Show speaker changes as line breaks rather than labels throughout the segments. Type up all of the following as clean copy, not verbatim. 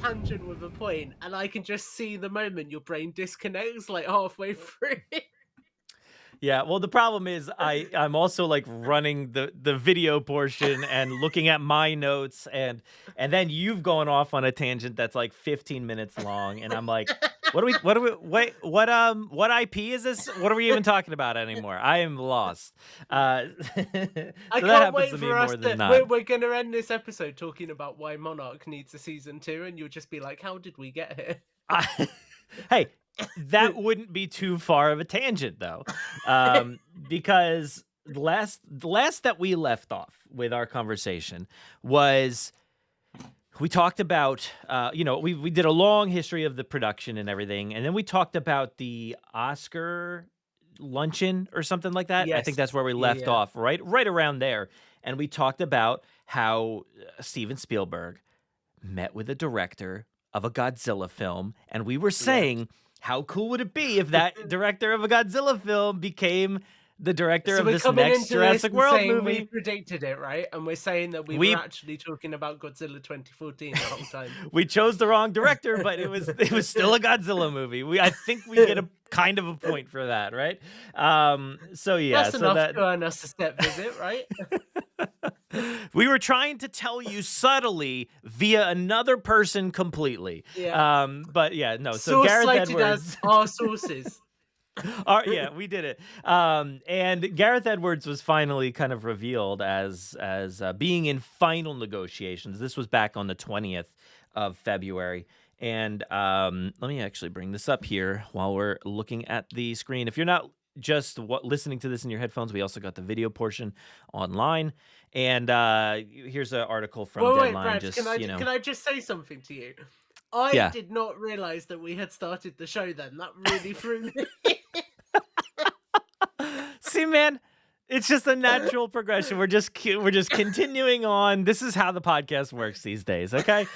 tangent with a point, and I can just see the moment your brain disconnects like halfway through.
Yeah, well, the problem is I'm also like running the video portion and looking at my notes, and then you've gone off on a tangent that's like 15 minutes long, and I'm like, what wait, what IP is this? What are we even talking about anymore? I am lost.
I
So that
can't
happens
wait
to me
for us
more than
to.
not.
We're going to end this episode talking about why Monarch needs a season 2, and you'll just be like, "How did we get here?"
Hey, that wouldn't be too far of a tangent though, because the last that we left off with our conversation was we talked about, we did a long history of the production and everything, and then we talked about the Oscar luncheon or something like that. I think
Yes.
that's where we left
Yeah.
off, right around there, and we talked about how Steven Spielberg met with the director of a Godzilla film, and we were saying, how cool would it be if that director of a Godzilla film became the director
So
of
we're
this
coming
next
into
Jurassic
this and
World
saying we
movie?
predicted it, right? And we're saying that we
We
were actually talking about Godzilla 2014 the whole time.
we chose the wrong director, but it was still a Godzilla movie. I think we get a kind of a point for that, right? So yeah,
That's enough to earn us a step visit, right?
we were trying to tell you subtly via another person completely.
Yeah.
But yeah, no. So
Source
Gareth
cited
Edwards.
as our sources.
Yeah, we did it. And Gareth Edwards was finally kind of revealed as being in final negotiations. This was back on the 20th of February. And let me actually bring this up here while we're looking at the screen. If you're not just listening to this in your headphones, we also got the video portion online. And here's an article from
Wait,
Deadline.
Brad,
Just
can I just say something to you? I
Yeah.
did not realize that we had started the show then. That really threw me.
See, man, it's just a natural progression. We're just continuing on. This is how the podcast works these days, okay?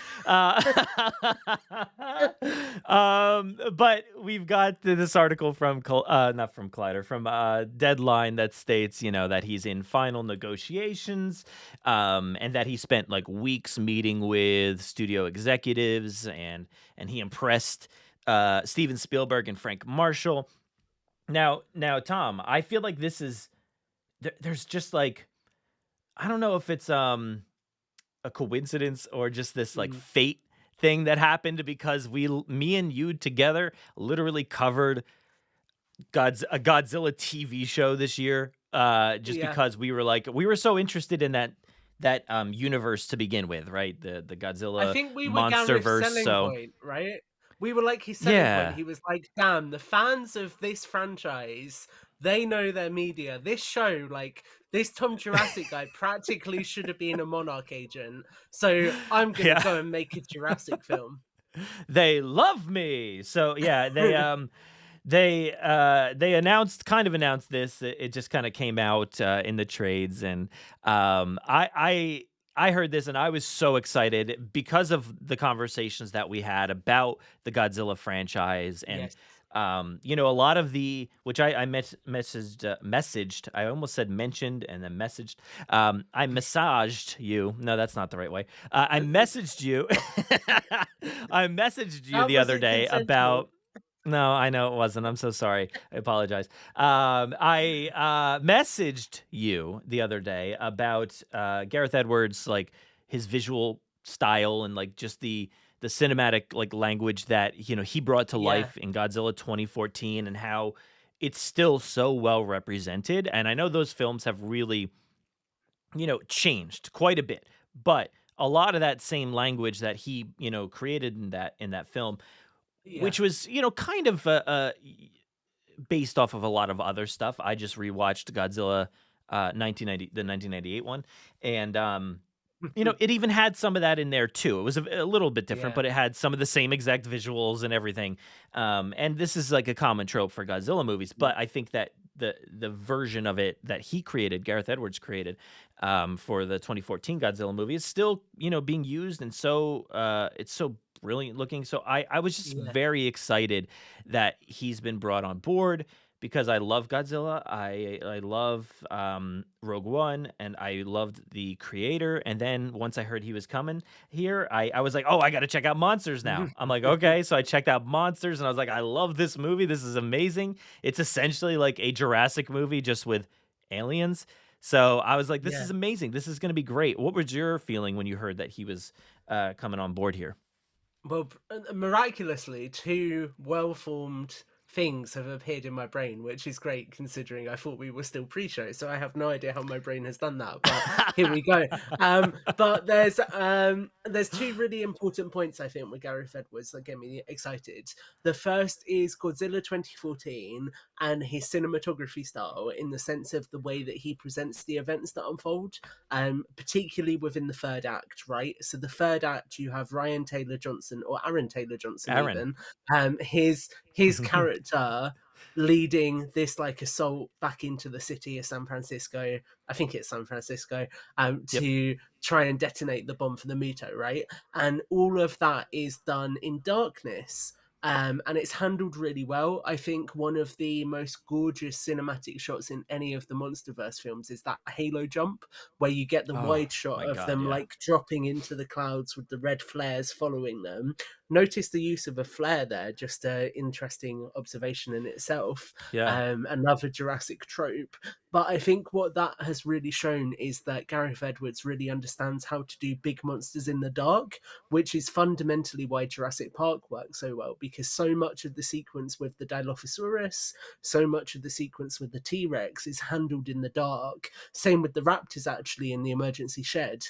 But we've got this article from not from Collider, from Deadline that states, that he's in final negotiations, and that he spent like weeks meeting with studio executives, and he impressed Steven Spielberg and Frank Marshall. Now, Tom, I feel like this is there's just like, I don't know if it's a coincidence or just this like fate thing that happened, because me and you together literally covered a Godzilla TV show this year, because we were so interested in that universe to begin with, right? The Godzilla
I think we were Gareth's
MonsterVerse.
selling
So
point, right? We were like his selling
yeah.
point. He was like, damn, the fans of this franchise, they know their media. This show, like, this Tom Jurassic guy practically should have been a Monarch agent. So I'm going to go and make a Jurassic film.
They love me. So yeah, they announced this. It just kind of came out in the trades, and I heard this and I was so excited because of the conversations that we had about the Godzilla franchise, and
Yes.
a lot of which I messaged. I almost said mentioned and then messaged. I massaged you. No, that's not the right way. I messaged you. I messaged you the other day about. No, I know it wasn't. I'm so sorry. I apologize. I messaged you the other day about Gareth Edwards, like his visual style and like just the cinematic like language that he brought to life in Godzilla 2014, and how it's still so well represented. And I know those films have really changed quite a bit, but a lot of that same language that he created in that film, which was kind of based off of a lot of other stuff. I just rewatched Godzilla the 1998 one, and it even had some of that in there too. It was a little bit different, but it had some of the same exact visuals and everything. And this is like a common trope for Godzilla movies, but I think that the version of it that he created, Gareth Edwards created, for the 2014 Godzilla movie is still being used, and so it's so brilliant looking. So I was just very excited that he's been brought on board. because I love Godzilla. I love Rogue One, and I loved the creator. And then once I heard he was coming here, I was like, oh, I got to check out Monsters now. I'm like, okay, so I checked out Monsters, and I was like, I love this movie. This is amazing. It's essentially like a Jurassic movie just with aliens. So I was like, this
Yeah.
is amazing. This is going to be great. What was your feeling when you heard that he was coming on board here?
Well, miraculously, two well-formed things have appeared in my brain, which is great considering I thought we were still pre-show, so I have no idea how my brain has done that. But here we go. But there's two really important points I think with Gareth Edwards that get me excited. The first is Godzilla 2014 and his cinematography style, in the sense of the way that he presents the events that unfold, particularly within the third act, right? So the third act, you have Ryan Taylor Johnson, or Aaron Taylor Johnson
Aaron.
even, his character leading this like assault back into the city of San Francisco. I think it's San Francisco,
Yep.
to try and detonate the bomb for the Muto, right? And all of that is done in darkness. And it's handled really well. I think one of the most gorgeous cinematic shots in any of the Monsterverse films is that halo jump, where you get the
Oh
wide shot
my
of
God,
them
yeah.
like dropping into the clouds with the red flares following them. Notice the use of a flare there, just an interesting observation in itself.
Yeah.
Another Jurassic trope. But I think what that has really shown is that Gareth Edwards really understands how to do big monsters in the dark, which is fundamentally why Jurassic Park works so well, because so much of the sequence with the Dilophosaurus, so much of the sequence with the T-Rex is handled in the dark. Same with the raptors, actually, in the emergency shed.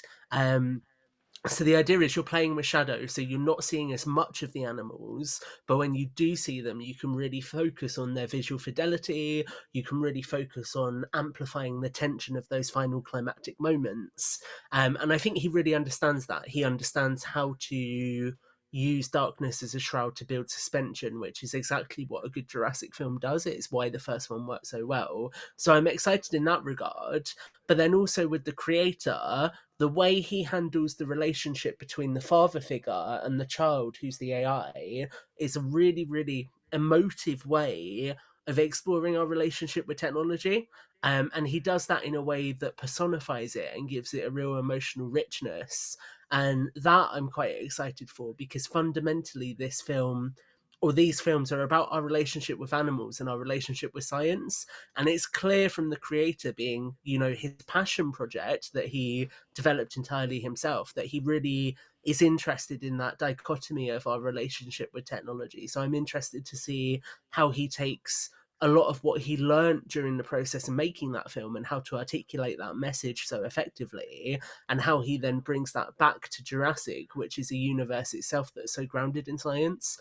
So the idea is you're playing with shadow, so you're not seeing as much of the animals, but when you do see them, you can really focus on their visual fidelity, you can really focus on amplifying the tension of those final climactic moments. And I think he really understands that. He understands how to use darkness as a shroud to build suspension, which is exactly what a good Jurassic film does. It's why the first one worked so well. So I'm excited in that regard. But then also with the creator, the way he handles the relationship between the father figure and the child, who's the AI, is a really, really emotive way of exploring our relationship with technology. And he does that in a way that personifies it and gives it a real emotional richness. And that I'm quite excited for, because fundamentally this film, or these films, are about our relationship with animals and our relationship with science. And it's clear from the creator, being, his passion project that he developed entirely himself, that he really is interested in that dichotomy of our relationship with technology. So I'm interested to see how he takes a lot of what he learned during the process of making that film and how to articulate that message so effectively, and how he then brings that back to Jurassic, which is a universe itself that's so grounded in science.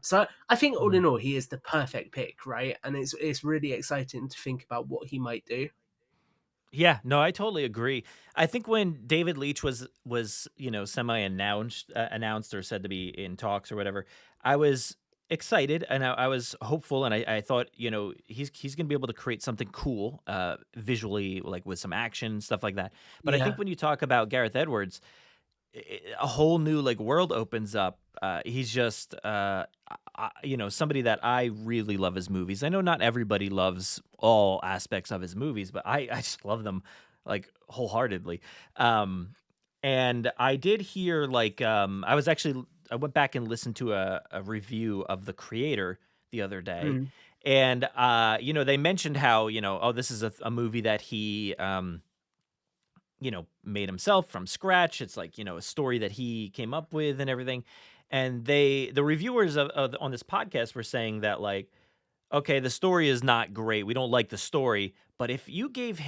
So I think all in all, he is the perfect pick, right? And it's really exciting to think about what he might do.
Yeah, no, I totally agree. I think when David Leitch was semi announced or said to be in talks or whatever, I was excited and I was hopeful, and I thought he's gonna be able to create something cool visually, like with some action stuff like that. But I
Yeah.
think when you talk about Gareth Edwards, a whole new like world opens up. He's just somebody that I really love his movies. I know not everybody loves all aspects of his movies, but I just love them like wholeheartedly. And I did hear I went back and listened to a review of the creator the other day,
Mm.
and they mentioned how oh, this is a movie that he made himself from scratch. It's like, a story that he came up with and everything. And the reviewers on this podcast were saying that, like, okay, the story is not great. We don't like the story. But if you gave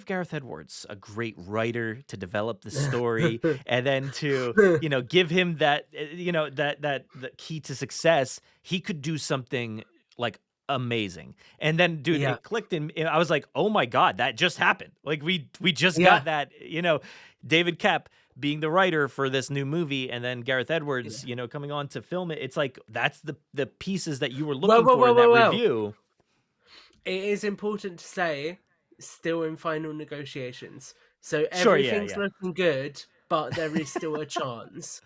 Gareth Edwards a great writer to develop the story, and then to, give him that, that the key to success, he could do something like amazing. And then, dude,
Yeah.
it clicked, and I was like, oh my God, that just happened. Like we just
Yeah.
got that, David Koepp being the writer for this new movie, and then Gareth Edwards, coming on to film it. It's like that's the pieces that you were
Well,
looking
well,
for
well,
in that
well, well.
review.
It is important to say, still in final negotiations. So
Sure, yeah,
everything's
yeah.
looking good, but there is still a chance.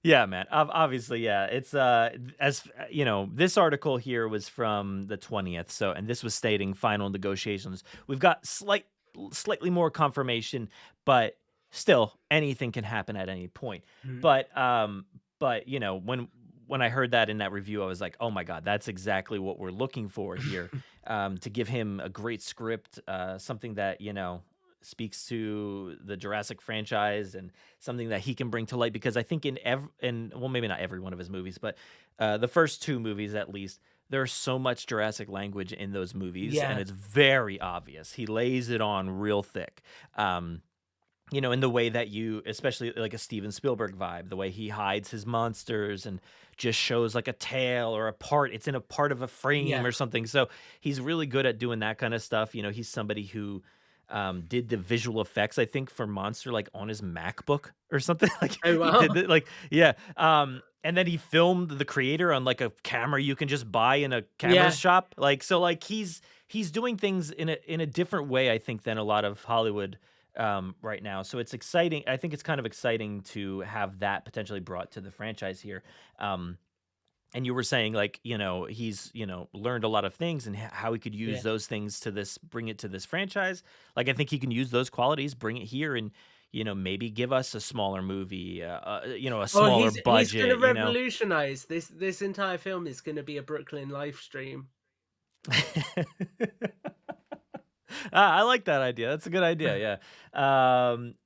Yeah, man. Obviously, yeah. It's this article here was from the 20th. So, and this was stating final negotiations. We've got slightly more confirmation, but still, anything can happen at any point.
Mhm.
But when I heard that in that review, I was like, oh my god, that's exactly what we're looking for here. To give him a great script, something that speaks to the Jurassic franchise and something that he can bring to light, because I think well, maybe not every one of his movies, but the first two movies at least, there's so much Jurassic language in those movies, and
Yeah.
it's very obvious. He lays it on real thick. In the way that especially like a Steven Spielberg vibe, the way he hides his monsters and just shows like a tail or it's in a part of a frame
Yeah.
or something. So he's really good at doing that kind of stuff. He's somebody who did the visual effects, I think, for Monster, like on his MacBook or something. Like
Oh,
he
wow.
did it, like, yeah. And then he filmed the creator on like a camera you can just buy in a camera
Yeah.
shop. Like, so like he's doing things in a different way, I think, than a lot of Hollywood right now. So it's exciting. I think it's kind of exciting to have that potentially brought to the franchise here. And you were saying, like, he's, learned a lot of things and how he could use
Yeah.
those things bring it to this franchise. Like, I think he can use those qualities, bring it here, and, maybe give us a smaller movie, a smaller
He's
budget,
going to revolutionize this entire film. Is going to be a Brooklyn live stream.
I like that idea. That's a good idea. Yeah.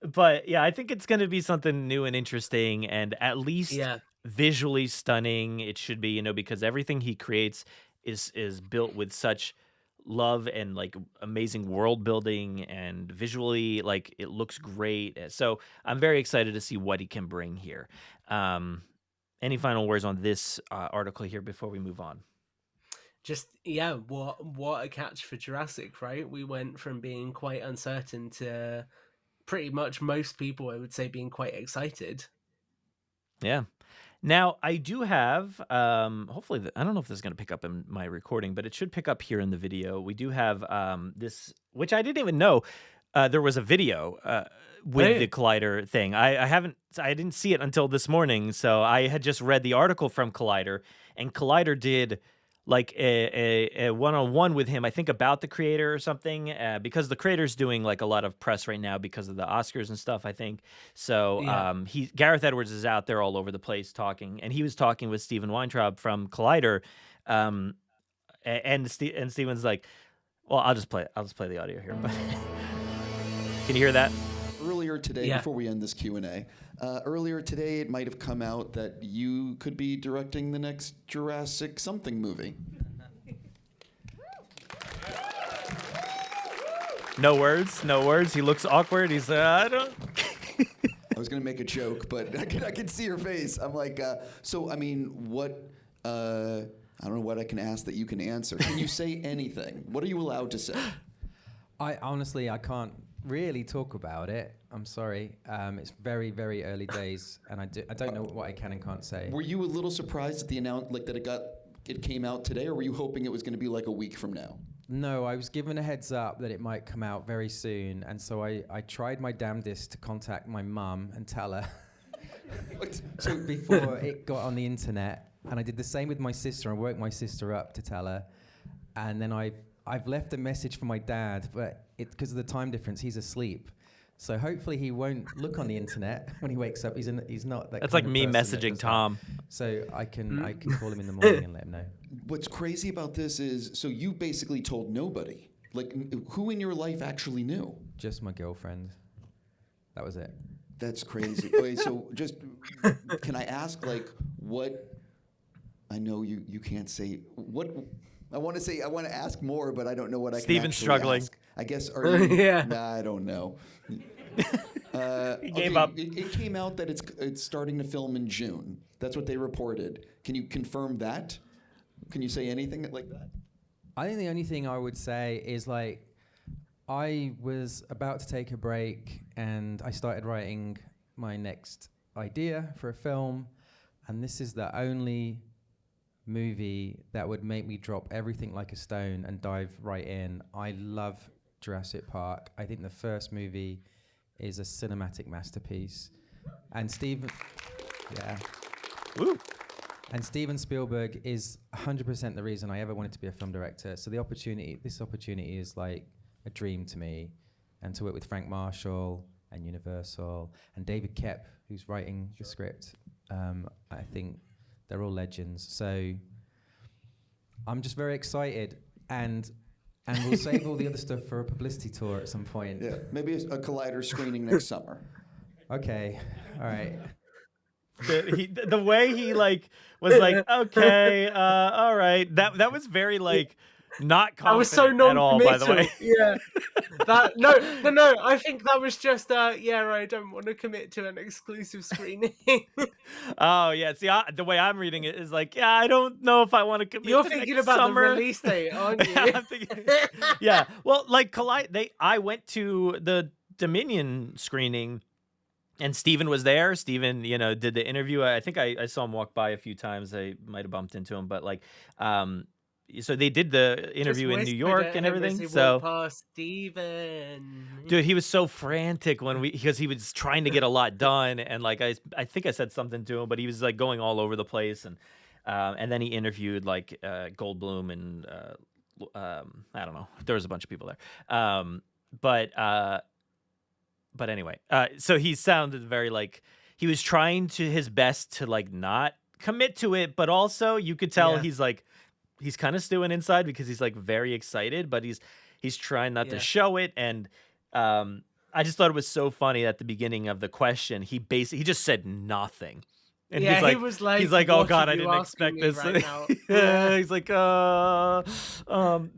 But yeah, I think it's going to be something new and interesting, and at least
Yeah.
visually stunning. It should be, because everything he creates is built with such love and like amazing world building, and visually, like, it looks great. So I'm very excited to see what he can bring here. Any final words on this article here before we move on?
Just, yeah, what a catch for Jurassic, right? We went from being quite uncertain to pretty much most people, I would say, being quite excited.
Yeah. Now, I do have, hopefully, I don't know if this is going to pick up in my recording, but it should pick up here in the video. We do have this, which I didn't even know there was a video with the Collider thing. I didn't see it until this morning. So I had just read the article from Collider, and Collider did like a one-on-one with him, I think, about the creator or something, because the creator's doing like a lot of press right now because of the Oscars and stuff, I think. So
Yeah.
Gareth Edwards is out there all over the place talking, and he was talking with Steven Weintraub from Collider, and Steven's like, well, I'll just play the audio here. But can you hear that?
Earlier today,
Yeah.
before we end this Q&A, earlier today it might have come out that you could be directing the next Jurassic something movie.
No words. He looks awkward. He's I don't.
I was going to make a joke, but I could see your face. I'm like, so, I mean, what, I don't know what I can ask that you can answer. Can you say anything? What are you allowed to say?
I can't really talk about it. I'm sorry. It's very, very early days, and I don't know what I can and can't say.
Were you a little surprised at the like that it came out today, or were you hoping it was going to be like a week from now?
No, I was given a heads up that it might come out very soon, and so I tried my damnedest to contact my mum and tell her so before it got on the internet, and I did the same with my sister. I woke my sister up to tell her, and then I've left a message for my dad, but because of the time difference, he's asleep. So hopefully he won't look on the internet when he wakes up. He's not that.
That's
kind
like
of
me
person that
messaging
does that.
Tom.
So I can call him in the morning and let him know.
What's crazy about this is, so you basically told nobody. Like, who in your life actually knew?
Just my girlfriend. That was it.
That's crazy. Okay, so just, can I ask, like, what, I know you can't say, what, I want to ask more, but I don't know what I
Steven's
can actually
struggling.
ask. I guess, are you?
Yeah.
Nah, I don't know.
He gave up.
It came out that it's starting to film in June. That's what they reported. Can you confirm that? Can you say anything like that?
I think the only thing I would say is, like, I was about to take a break and I started writing my next idea for a film, and this is the only movie that would make me drop everything like a stone and dive right in. I love Jurassic Park. I think the first movie is a cinematic masterpiece. And Steven, yeah.
Woo.
And Steven Spielberg is 100% the reason I ever wanted to be a film director. So this opportunity is like a dream to me. And to work with Frank Marshall and Universal and David Koepp, who's writing the script, I think they're all legends. So I'm just very excited, and we'll save all the other stuff for a publicity tour at some point.
Yeah, maybe a Collider screening next summer.
Okay, all right.
The way he like was like, okay, all right. That was very like not confident
I was so
at all, by the way.
Yeah. No. I think that was just I don't want to commit to an exclusive screening.
Oh yeah. See, the way I'm reading it is like, yeah, I don't know if I want to commit.
You're
to
thinking
next
about
summer.
the release date, aren't you?
Yeah, I'm thinking, yeah. Well, like I went to the Dominion screening. And Steven was there. Steven, did the interview. I think I saw him walk by a few times. I might have bumped into him, but like, so they did the interview in New York and everything. So,
past Steven.
Dude, he was so frantic because he was trying to get a lot done, and like I think I said something to him, but he was like going all over the place, and then he interviewed like Goldblum and I don't know. There was a bunch of people there, But anyway, so he sounded very like he was trying his best to like not commit to it, but also you could tell he's kind of stewing inside because he's like very excited, but he's trying not to show it. And I just thought it was so funny at the beginning of the question, he just said nothing. And
he was like,
oh God, I didn't expect this.
Right now?
Yeah, he's like, but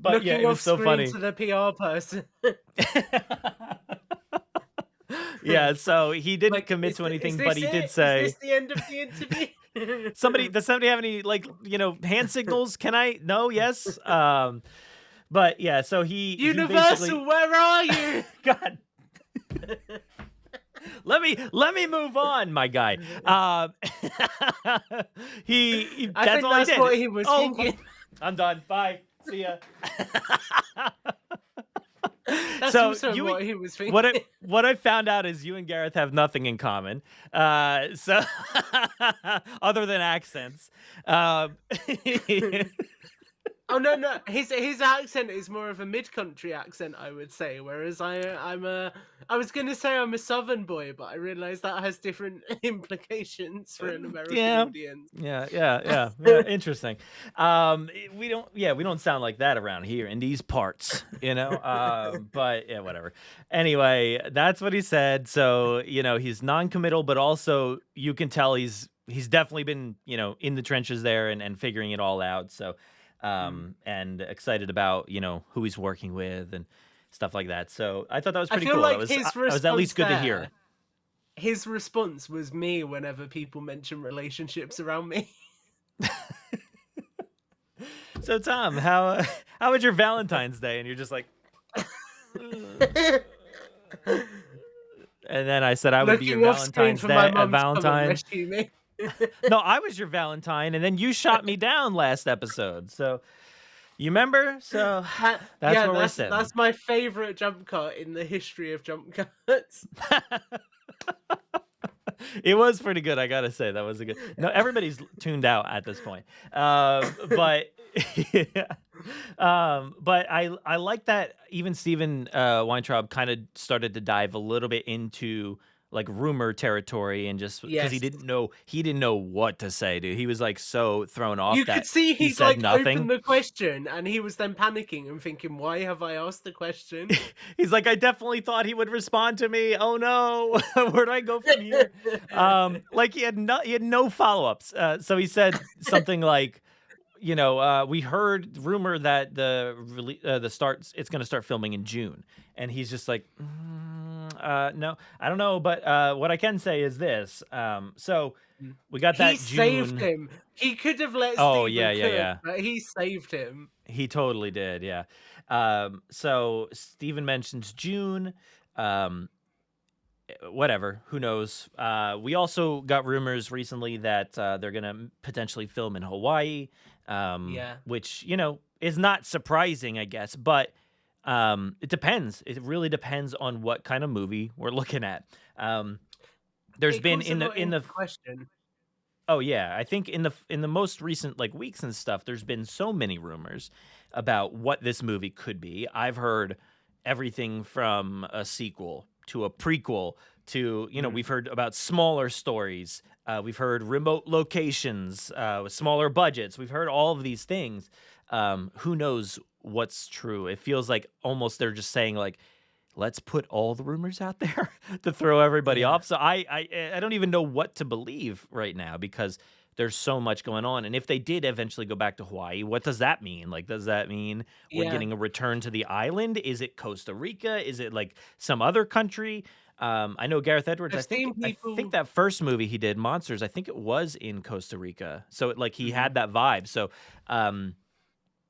looking
yeah, it was so funny.
To the PR person.
Yeah, so he didn't commit to anything, but he did say.
Is this the end of the interview?
Does somebody have any like hand signals? Can I? No, yes. But yeah, so he
Universal, where are you?
God. Let me move on, my guy. That's all he did.
What he was thinking.
I'm done. Bye. See ya.
That's also what he was thinking.
What I found out is you and Gareth have nothing in common. So other than accents.
Oh no, his accent is more of a mid-country accent, I would say. Whereas I was gonna say I'm a Southern boy, but I realized that has different implications for an American audience.
Yeah. Interesting. We don't sound like that around here in these parts, But yeah, whatever. Anyway, that's what he said. So he's non-committal, but also you can tell he's definitely been in the trenches there and figuring it all out. So. And excited about, who he's working with and stuff like that. So I thought that was pretty cool.
Like
it was at least good to hear.
His response was me whenever people mention relationships around me.
So Tom, how was your Valentine's Day? And you're just like, and then I said I would be your Valentine's Day, Valentine. No, I was your Valentine, and then you shot me down last episode. So you remember? So that's where we're sitting.
That's my favorite jump cut in the history of jump cuts.
It was pretty good, I gotta say. That was a good. No, everybody's tuned out at this point. But I like that even Steven Weintraub kind of started to dive a little bit into like rumor territory and just because he didn't know what to say, dude. He was like so thrown off. You could see he said like nothing.
Opened the question and he was then panicking and thinking, "Why have I asked the question?"
He's like, "I definitely thought he would respond to me. Oh no, where do I go from here?" Like he had no follow-ups. So he said something like, we heard rumor that it's going to start filming in June, and he's just like. No, I don't know, but what I can say is this. So we got that June.
He saved him. He could have let Steven but he saved him.
He totally did, yeah. So Steven mentions June. Whatever, who knows? We also got rumors recently that they're going to potentially film in Hawaii, which, is not surprising, I guess, but it depends. It really depends on what kind of movie we're looking at. There's been in the
question.
Oh yeah, I think in the most recent like weeks and stuff, there's been so many rumors about what this movie could be. I've heard everything from a sequel to a prequel to we've heard about smaller stories. We've heard remote locations with smaller budgets. We've heard all of these things. Who knows what's true? It feels like almost they're just saying like, let's put all the rumors out there to throw everybody
Yeah.
off. So I don't even know what to believe right now because there's so much going on. And if they did eventually go back to Hawaii, what does that mean? Like, does that mean we're
Yeah.
getting a return to the island? Is it Costa Rica? Is it like some other country? I know Gareth Edwards.
I've seen
I think
people.
that first movie he did, Monsters. I think it was in Costa Rica. So like he had that vibe. So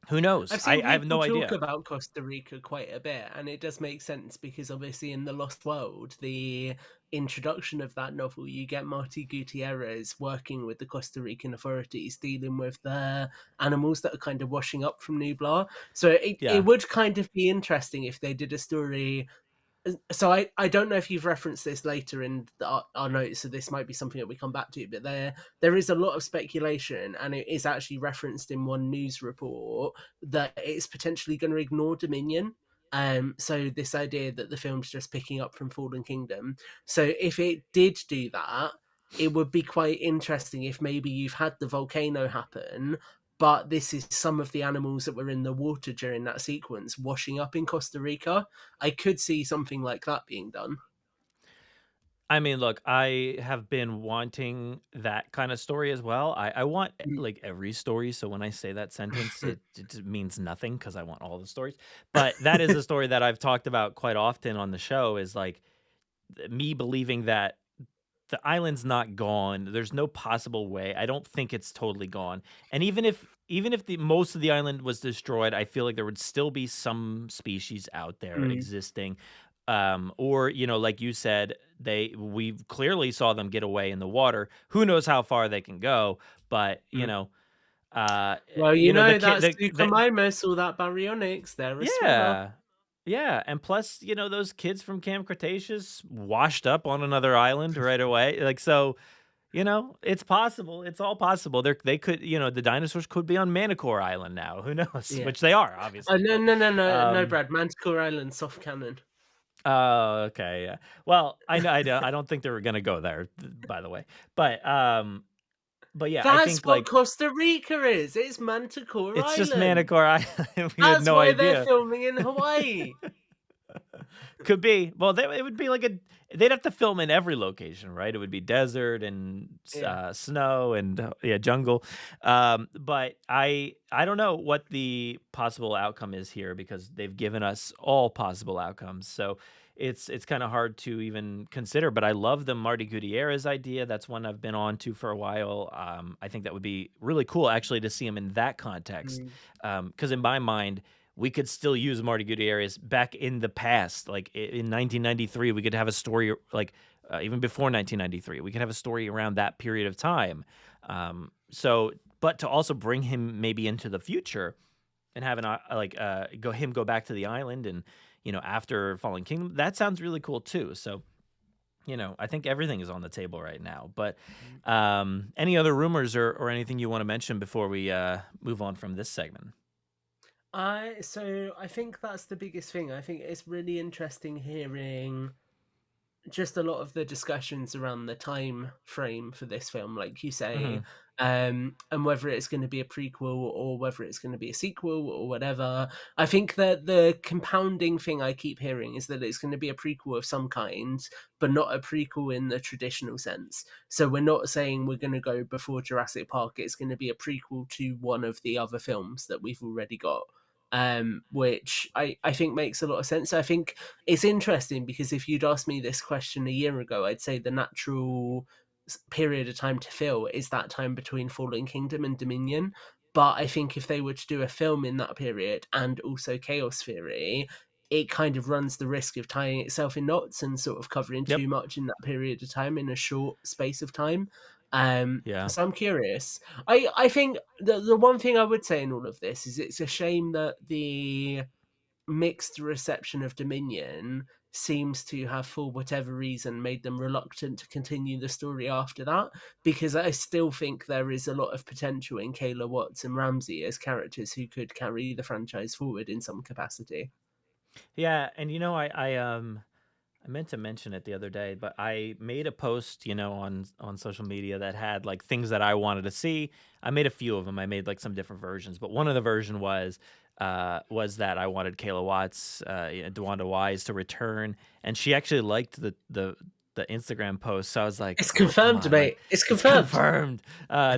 who knows?
I've seen
I have
people
no
talk
idea.
about Costa Rica quite a bit, and it does make sense because obviously in The Lost World, the introduction of that novel, you get Marty Gutierrez working with the Costa Rican authorities, dealing with the animals that are kind of washing up from Nublar. So
Yeah.
it would kind of be interesting if they did a story. So I don't know if you've referenced this later in our notes, so this might be something that we come back to, but there is a lot of speculation, and it is actually referenced in one news report that it's potentially going to ignore Dominion. So this idea that the film's just picking up from Fallen Kingdom. So if it did do that, it would be quite interesting if maybe you've had the volcano happen, but this is some of the animals that were in the water during that sequence washing up in Costa Rica. I could see something like that being done.
I mean, look, I have been wanting that kind of story as well. I want like every story. So when I say that sentence, it just means nothing because I want all the stories. But that is a story that I've talked about quite often on the show is like me believing that the island's not gone. There's no possible way. I don't think it's totally gone. And even if the most of the island was destroyed, I feel like there would still be some species out there existing. Or like you said, we clearly saw them get away in the water. Who knows how far they can go? But
Well,
the
that's Suchomimus, all that baryonyx. They're a swimmer.
yeah, and plus, those kids from Camp Cretaceous washed up on another island right away. Like, so, it's possible. It's all possible. They could, the dinosaurs could be on Manticore Island now. Who knows?
Yeah.
Which they are, obviously.
No, Brad. Manticore Island, soft cannon.
Oh, okay, yeah. Well, I know, I don't think they were gonna go there, by the way. But yeah, I
That's
think
what
like
Costa Rica is. It's Manticore Island.
it's just Manticore Island. We had
That's
no
why
idea.
they're filming in Hawaii.
Could be. Well, it would be like they'd have to film in every location, right? It would be desert and snow and jungle. But I don't know what the possible outcome is here because they've given us all possible outcomes. So it's kind of hard to even consider. But I love the Marty Gutierrez idea. That's one I've been on to for a while. I think that would be really cool actually to see him in that context. Because in my mind, we could still use Marty Gutierrez back in the past. Like in 1993, we could have a story like even before 1993, we could have a story around that period of time. But to also bring him maybe into the future and have go back to the island and, after Fallen Kingdom, that sounds really cool too. So, I think everything is on the table right now. But any other rumors or anything you want to mention before we move on from this segment?
So I think that's the biggest thing. I think it's really interesting hearing just a lot of the discussions around the time frame for this film, like you say, and whether it's going to be a prequel or whether it's going to be a sequel or whatever. I think that the compounding thing I keep hearing is that it's going to be a prequel of some kind, but not a prequel in the traditional sense. So we're not saying we're going to go before Jurassic Park. It's going to be a prequel to one of the other films that we've already got. Which I think makes a lot of sense. I think it's interesting because if you'd asked me this question a year ago, I'd say the natural period of time to fill is that time between Fallen Kingdom and Dominion. But I think if they were to do a film in that period and also Chaos Theory, it kind of runs the risk of tying itself in knots and sort of covering too much in that period of time in a short space of time. So I'm curious. I think the one thing I would say in all of this is it's a shame that the mixed reception of Dominion seems to have, for whatever reason, made them reluctant to continue the story after that, because I still think there is a lot of potential in Kayla Watts and Ramsey as characters who could carry the franchise forward in some capacity.
Yeah, and I meant to mention it the other day, but I made a post, on social media that had like things that I wanted to see. I made a few of them. I made like some different versions, but one of the version was that I wanted Kayla Watts, DeWanda Wise to return, and she actually liked the Instagram post. So I was like,
It's
"Oh, come
confirmed,
on,
mate.
like,
It's
it's
confirmed.
confirmed."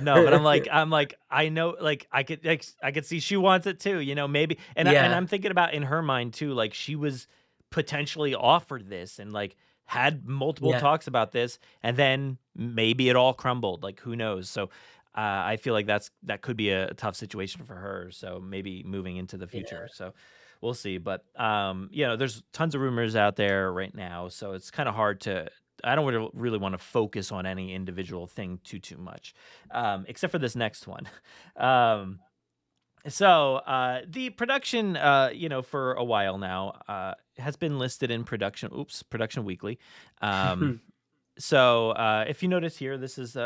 No, but I'm like, I know, like, I could see she wants it too, maybe, and
Yeah.
I'm thinking about in her mind too, like she was potentially offered this and like had multiple
Yeah.
talks about this, and then maybe it all crumbled. Like, who knows? So I feel like that could be a tough situation for her. So maybe moving into the future. So we'll see. But there's tons of rumors out there right now, so it's kind of hard to. I don't really want to focus on any individual thing too much, except for this next one. So the production, for a while now, has been listed in Production Weekly. So if you notice here, this is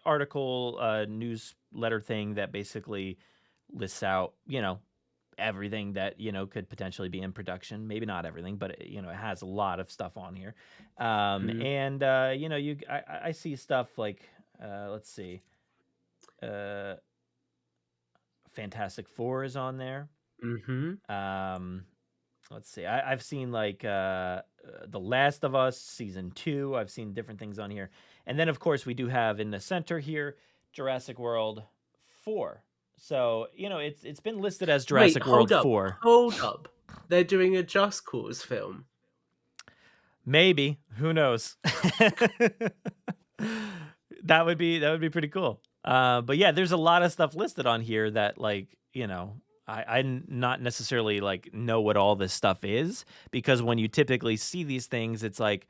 article newsletter thing that basically lists out everything that could potentially be in production. Maybe not everything, but it has a lot of stuff on here. And I see stuff like let's see. Fantastic Four is on there. Let's see. I've seen like The Last of Us season 2. I've seen different things on here, and then of course we do have in the center here Jurassic World 4. So it's been listed as Jurassic World 4.
Hold up. They're doing a Just Cause film.
Maybe, who knows? That would be pretty cool. But yeah, there's a lot of stuff listed on here that like, I not necessarily like know what all this stuff is, because when you typically see these things, it's like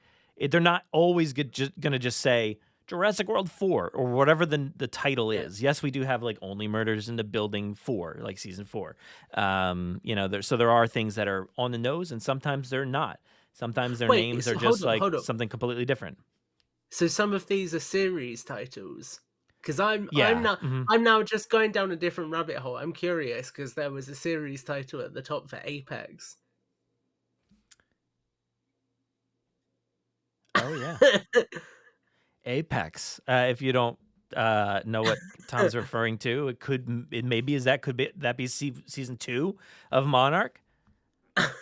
they're not always gonna just say Jurassic World 4 or whatever the title is. Yes, we do have like Only Murders in the Building 4, like season 4. So there are things that are on the nose, and sometimes they're not. Sometimes their names are just something completely different.
So some of these are series titles. Because I'm
Mm-hmm.
now just going down a different rabbit hole. I'm curious because there was a series title at the top for Apex.
Oh yeah, Apex. If you don't know what Tom's referring to, could be season 2 of Monarch.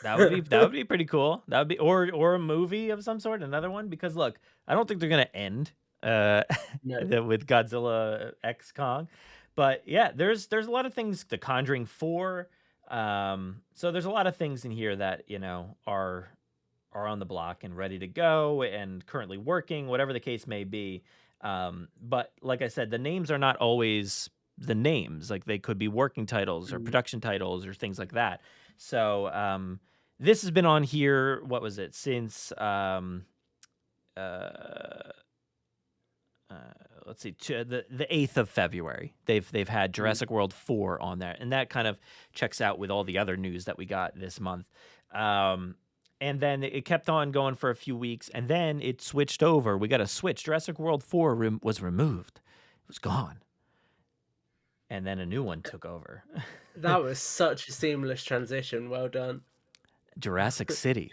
That would be pretty cool. That would be or a movie of some sort, another one. Because look, I don't think they're gonna end with Godzilla X Kong, but yeah, there's a lot of things. The Conjuring 4. So there's a lot of things in here that are on the block and ready to go and currently working, whatever the case may be. But like I said, the names are not always the names. Like they could be working titles or production titles or things like that. So this has been on here. What was it since? Let's see, the 8th of February. They've had Jurassic World 4 on there, and that kind of checks out with all the other news that we got this month. And then it kept on going for a few weeks, and then it switched over. We got a switch. Jurassic World 4 was removed. It was gone. And then a new one took over.
That was such a seamless transition. Well done.
Jurassic City.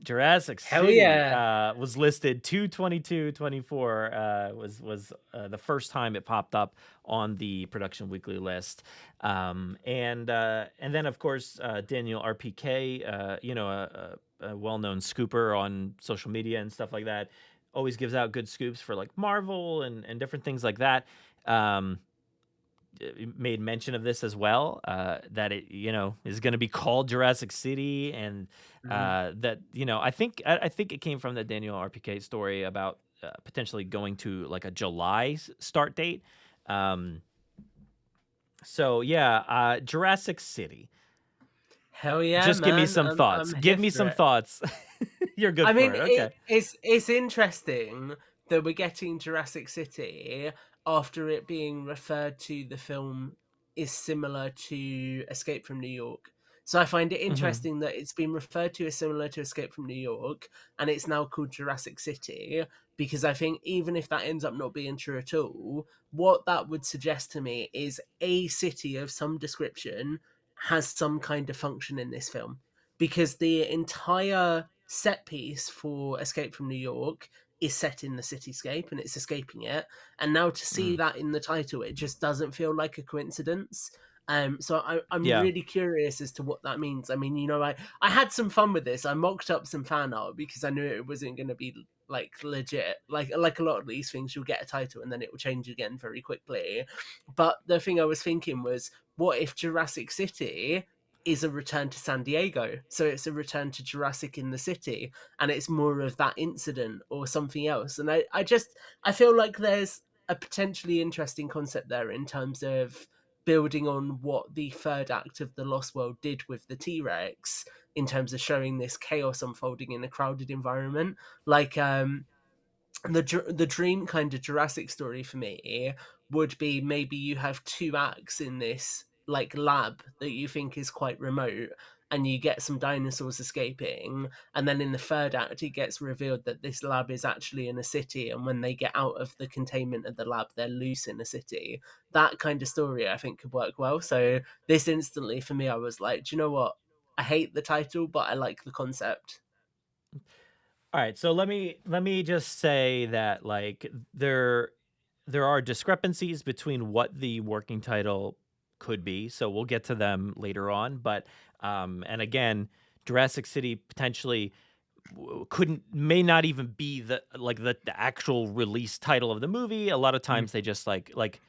Jurassic
Hell
City
yeah.
was listed 2/22/24. Was the first time it popped up on the Production Weekly list, and then of course Daniel RPK, a well-known scooper on social media and stuff like that, always gives out good scoops for like Marvel and different things like that. Made mention of this as well, that it is going to be called Jurassic City, and that I think it came from the Daniel RPK story about potentially going to like a July start date. So yeah, Jurassic City.
Hell yeah!
Just
man.
give me some thoughts. Give me some thoughts. You're good.
I mean,
for it. Okay.
It's interesting that we're getting Jurassic City after it being referred to. The film is similar to Escape from New York, So I find it
Mhm.
interesting that it's been referred to as similar to Escape from New York, and it's now called Jurassic City, because I think even if that ends up not being true at all, what that would suggest to me is a city of some description has some kind of function in this film, because the entire set piece for Escape from New York is set in the cityscape and it's escaping it. And now to see
Mm.
that in the title, it just doesn't feel like a coincidence. So I'm
Yeah.
really curious as to what that means. I mean, I had some fun with this. I mocked up some fan art because I knew it wasn't going to be like legit. Like a lot of these things, you'll get a title and then it will change again very quickly. But the thing I was thinking was, what if Jurassic City is a return to San Diego? So it's a return to Jurassic in the city, and it's more of that incident or something else. And I feel like there's a potentially interesting concept there in terms of building on what the third act of The Lost World did with the T-Rex, in terms of showing this chaos unfolding in a crowded environment. Like the dream kind of Jurassic story for me would be, maybe you have two acts in this like lab that you think is quite remote, and you get some dinosaurs escaping, and then in the third act it gets revealed that this lab is actually in a city, and when they get out of the containment of the lab they're loose in a city. That kind of story I think could work well. So this instantly for me, I was like, do you know what, I hate the title but I like the concept.
All right, so let me just say that like there are discrepancies between what the working title could be. So we'll get to them later on, but and again, Jurassic City potentially may not even be the actual release title of the movie. A lot of
Mm.
times they just like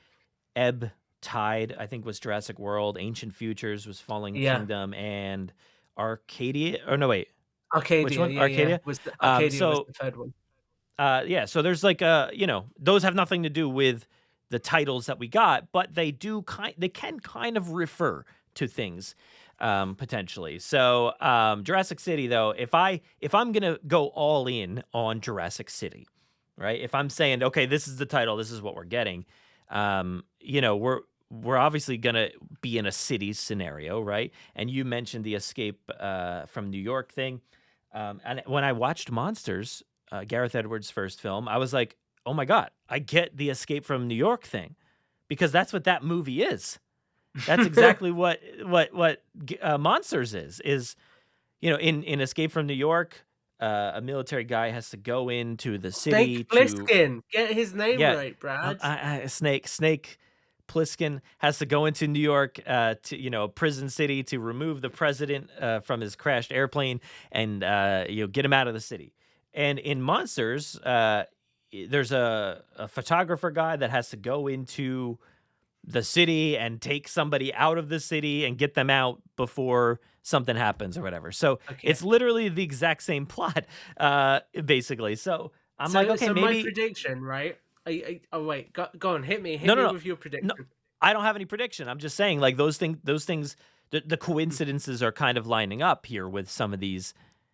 Ebb Tide, I think was Jurassic World, Ancient Futures was Fallen
Yeah.
Kingdom, and Arcadia. Or no, wait, which
Arcadia,
one?
yeah.
Arcadia.
Arcadia was
So
the third one.
yeah, so there's like those have nothing to do with the titles that we got, but they can kind of refer to things potentially. So Jurassic City, though, if I'm gonna go all in on Jurassic City, right? If I'm saying, okay, this is the title, this is what we're getting, we're obviously gonna be in a city scenario, right? And you mentioned the escape from New York thing. And when I watched Monsters, Gareth Edwards' first film, I was like, "Oh my god, I get the Escape from New York thing," because that's what that movie is. That's exactly what Monsters is. In Escape from New York, a military guy has to go into the city
Snake
to
Plissken, get his name
yeah,
right, Brad.
Snake Plissken has to go into New York to prison city to remove the president from his crashed airplane and get him out of the city. And in Monsters, there's a photographer guy that has to go into the city and take somebody out of the city and get them out before something happens or whatever. So
Okay.
it's literally the exact same plot, basically. So I'm like, okay,
so my
maybe
prediction, right? Oh wait, go on, hit me
no.
with your prediction.
No, I don't have any prediction. I'm just saying, like those things, the coincidences are kind of lining up here with some of these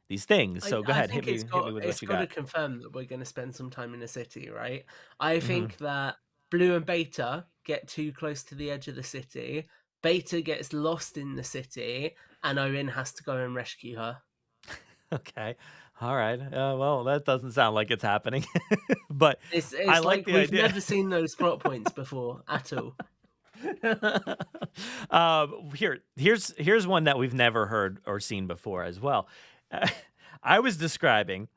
things. So go
I
ahead,
think
hit me with what you
got to
got.
confirm that we're going to spend some time in a city, right? I
Hmm.
think that Blue and Beta get too close to the edge of the city. Beta gets lost in the city, and Owen has to go and rescue her.
Okay, all right. Well, that doesn't sound like it's happening, but
It's
I like
like
the
we've
idea.
never seen those plot points before at all.
Here's one that we've never heard or seen before as well. I was describing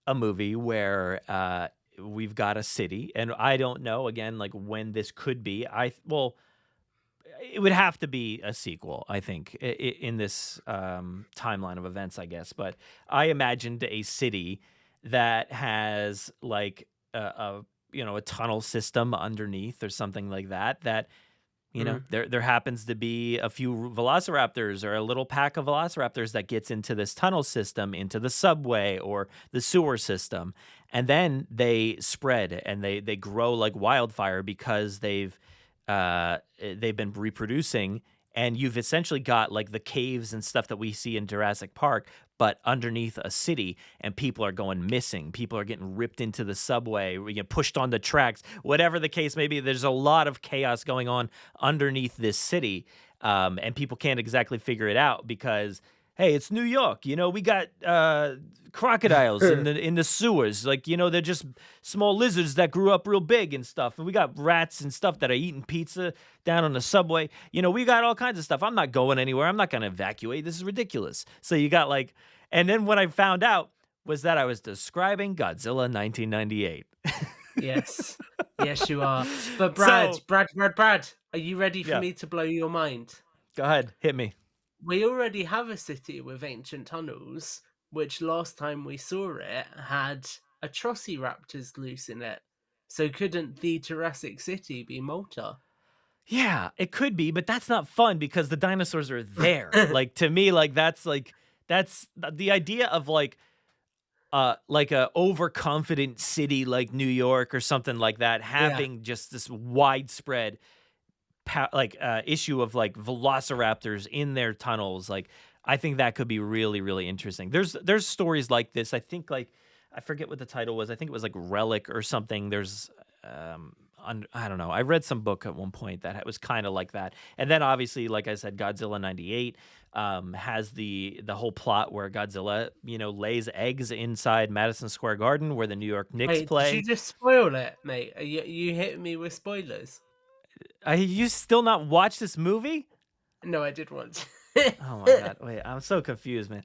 a movie where we've got a city, and I don't know again like when this could be. It would have to be a sequel, I think, in this timeline of events, I guess. But I imagined a city that has like a tunnel system underneath or something like that. That
Mm.
there happens to be a few velociraptors or a little pack of velociraptors that gets into this tunnel system, into the subway or the sewer system, and then they spread and they grow like wildfire because they've been reproducing, and you've essentially got like the caves and stuff that we see in Jurassic Park, but underneath a city, and people are going missing. People are getting ripped into the subway, we get pushed on the tracks, whatever the case may be. There's a lot of chaos going on underneath this city. and people can't exactly figure it out because, hey, it's New York. We got crocodiles in the sewers. Like, they're just small lizards that grew up real big and stuff. And we got rats and stuff that are eating pizza down on the subway. We got all kinds of stuff. I'm not going anywhere. I'm not going to evacuate. This is ridiculous. So you got and then what I found out was that I was describing Godzilla 1998.
Yes. Yes, you are. But Brad, are you ready for me to blow your mind?
Go ahead. Hit me.
We already have a city with ancient tunnels, which last time we saw it had Atrociraptors loose in it. So couldn't the Jurassic City be Malta?
Yeah, it could be, but that's not fun because the dinosaurs are there. To me, that's the idea of like a overconfident city like New York or something like that, having just this widespread issue of velociraptors in their tunnels. I think that could be really, really interesting. There's stories like this. I think I forget what the title was. I think it was Relic or something. There's I don't know. I read some book at one point that was kind of like that. And then obviously, like I said, Godzilla 98 has the whole plot where Godzilla, lays eggs inside Madison Square Garden where the New York Knicks play.
Did you just spoil it, mate? You hit me with spoilers.
You still not watch this movie?
No, I did once.
Oh my God. Wait, I'm so confused, man.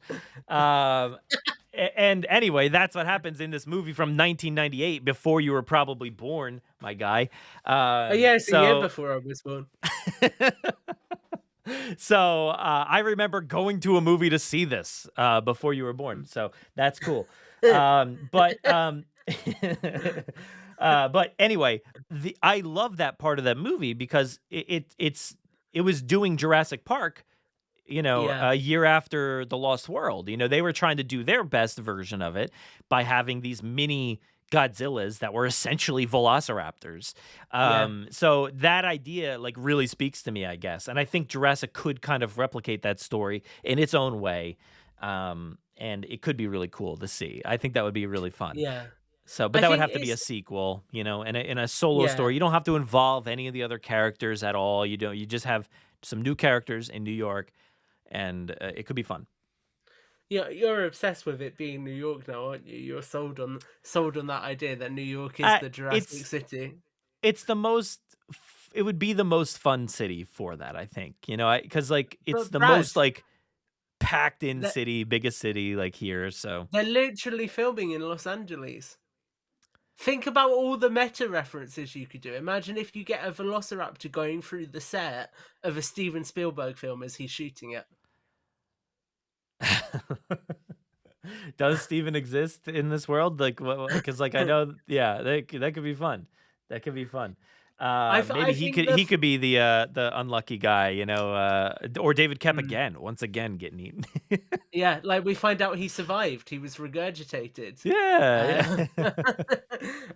And anyway, that's what happens in this movie from 1998, before you were probably born, my guy.
It's a year before I was born.
So I remember going to a movie to see this before you were born. So that's cool. But anyway, I love that part of that movie because it was doing Jurassic Park, a year after The Lost World. They were trying to do their best version of it by having these mini Godzillas that were essentially velociraptors. So that idea really speaks to me, I guess. And I think Jurassic could kind of replicate that story in its own way. And it could be really cool to see. I think that would be really fun.
Yeah.
So, but that would have to be a sequel, and in a solo story. You don't have to involve any of the other characters at all. You just have some new characters in New York, and it could be fun.
Yeah, you're obsessed with it being New York now, aren't you? You're sold on that idea that New York is the Jurassic City.
It's the most. It would be the most fun city for that, I think. Because it's the most packed in city, biggest city here. So
they're literally filming in Los Angeles. Think about all the meta references you could do. Imagine if you get a velociraptor going through the set of a Steven Spielberg film as he's shooting it.
Does Steven exist in this world? Because I know, that could be fun. That could be fun. Maybe he could be the unlucky guy, or David Koepp once again getting eaten.
Yeah, we find out he survived. He was regurgitated.
Yeah.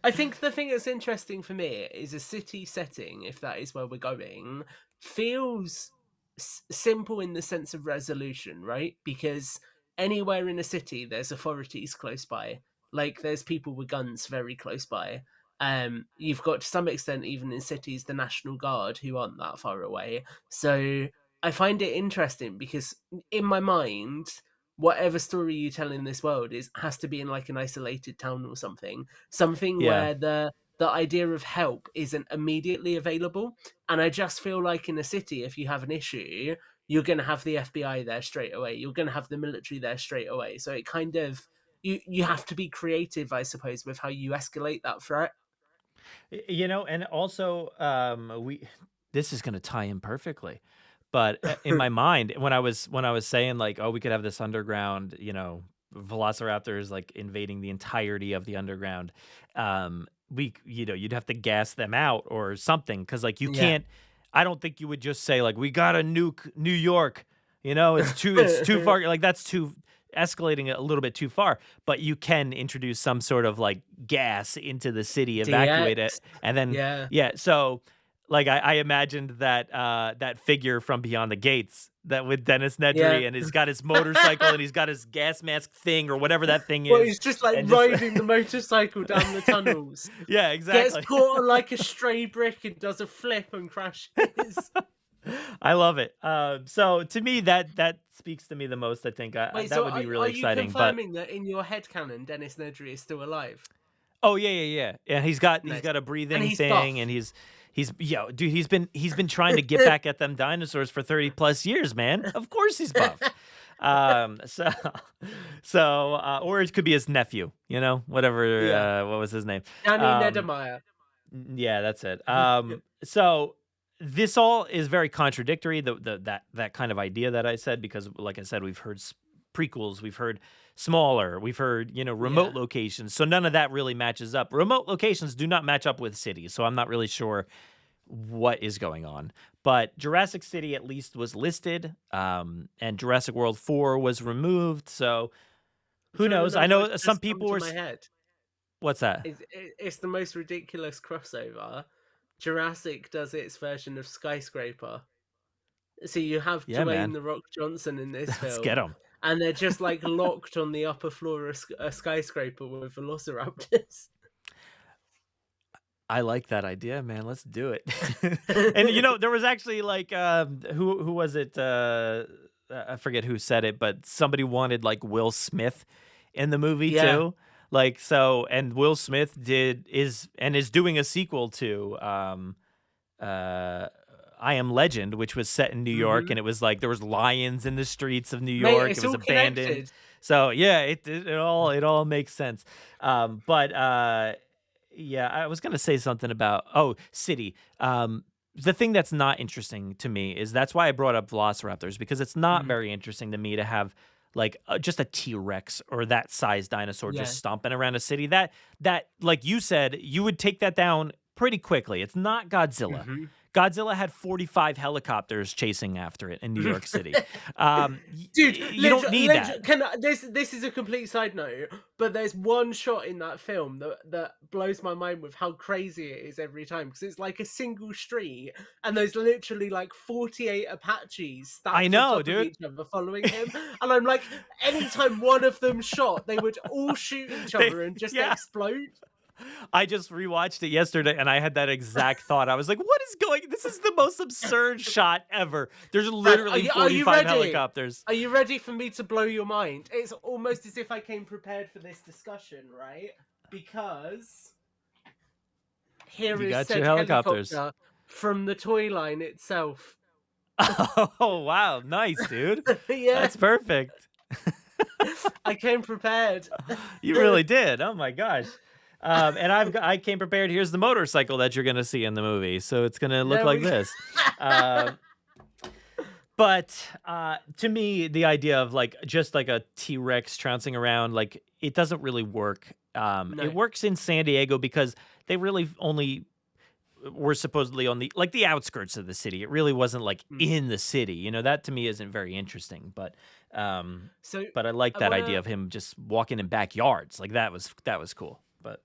I think the thing that's interesting for me is a city setting, if that is where we're going, feels simple in the sense of resolution, right? Because anywhere in a city, there's authorities close by. There's people with guns very close by. You've got, to some extent, even in cities, the National Guard, who aren't that far away. So I find it interesting because in my mind, whatever story you tell in this world has to be in an isolated town or something where the idea of help isn't immediately available. And I just feel like in a city, if you have an issue, you're going to have the FBI there straight away. You're going to have the military there straight away. So it kind of, you have to be creative, I suppose, with how you escalate that threat.
And also, this is going to tie in perfectly, but in my mind, when I was saying we could have this underground, velociraptors invading the entirety of the underground, you'd have to gas them out or something, because you can't. I don't think you would just say we got to nuke New York. It's too far. That's too escalating a little bit too far, but you can introduce some sort of gas into the city, evacuate it, and then so I imagined that figure from Beyond the Gates, that with Dennis Nedry, and he's got his motorcycle and he's got his gas mask thing or whatever that thing is.
Well, he's just riding the motorcycle down the tunnels.
Yeah, exactly.
Gets caught on a stray brick and does a flip and crashes.
I love it. So to me, that speaks to me the most. I think
Wait,
that
so
would be
are
really
you
exciting. But
confirming that in your headcanon, Dennis Nedry is still alive?
oh yeah. Yeah, he's got
Nice.
a
And
breathing
he's
thing,
buff.
and he's dude. He's been trying to get back at them dinosaurs for 30 plus years, man. Of course he's buff. So or it could be his nephew. Whatever.
Yeah.
What was his name?
Danny
Um,
Nedermeyer.
Yeah, that's it. So this all is very contradictory. That kind of idea that I said, because, like I said, we've heard prequels, we've heard smaller, we've heard remote
Yeah.
locations. So none of that really matches up. Remote locations do not match up with cities. So I'm not really sure what is going on. But Jurassic City at least was listed, and Jurassic World 4 was removed. So who
Do you wanna
knows? I know
what
some
just come
people
to
were.
my head?
What's that?
It's the most ridiculous crossover. Jurassic does its version of Skyscraper. So you have
Yeah, man.
Dwayne The Rock Johnson in this
Let's get
film,
them.
and they're just like locked on the upper floor of a skyscraper with velociraptors.
I like that idea, man. Let's do it. And there was actually like who was it? I forget who said it, but somebody wanted like Will Smith in the movie
Yeah.
too. Like, so, and Will Smith is doing a sequel to I Am Legend, which was set in New York, and it was like there was lions in the streets of New
Mate,
York.
it's
It was
all
abandoned.
connected.
So yeah, it all makes sense. Yeah, I was gonna say something about city. The thing that's not interesting to me is that's why I brought up velociraptors, because it's not very interesting to me to have like just a T-Rex or that size dinosaur
Yeah.
just stomping around a city. That like you said, you would take that down pretty quickly. It's not Godzilla.
Mhm.
Godzilla had 45 helicopters chasing after it in New York City.
Dude,
you don't need that.
This is a complete side note, but there's one shot in that film that blows my mind with how crazy it is every time, because it's like a single street and there's literally like 48 Apaches stacked
I know,
on top
dude.
of each other following him, and I'm like, anytime one of them shot, they would all shoot each other and just
yeah.
explode.
I just rewatched it yesterday and I had that exact thought. I was like, what is going? This is the most absurd shot ever. There's literally
Are you
45
ready?
helicopters.
Are you ready for me to blow your mind? It's almost as if I came prepared for this discussion, right? Because here
You
is
got
said
your helicopters.
helicopter from the toy line itself.
Oh, wow. Nice, dude.
Yeah,
That's perfect.
I came prepared.
You really did. Oh my gosh. And I came prepared. Here's the motorcycle that you're gonna see in the movie. So it's gonna look
There
like
we go.
this. But to me, the idea of like just like a T-Rex trouncing around, like it doesn't really work.
No.
It works in San Diego because they really only were supposedly on the outskirts of the city. It really wasn't like in the city. That to me isn't very interesting. But
So
but I like
I
that
wanna-
idea of him just walking in backyards. Like that was cool. But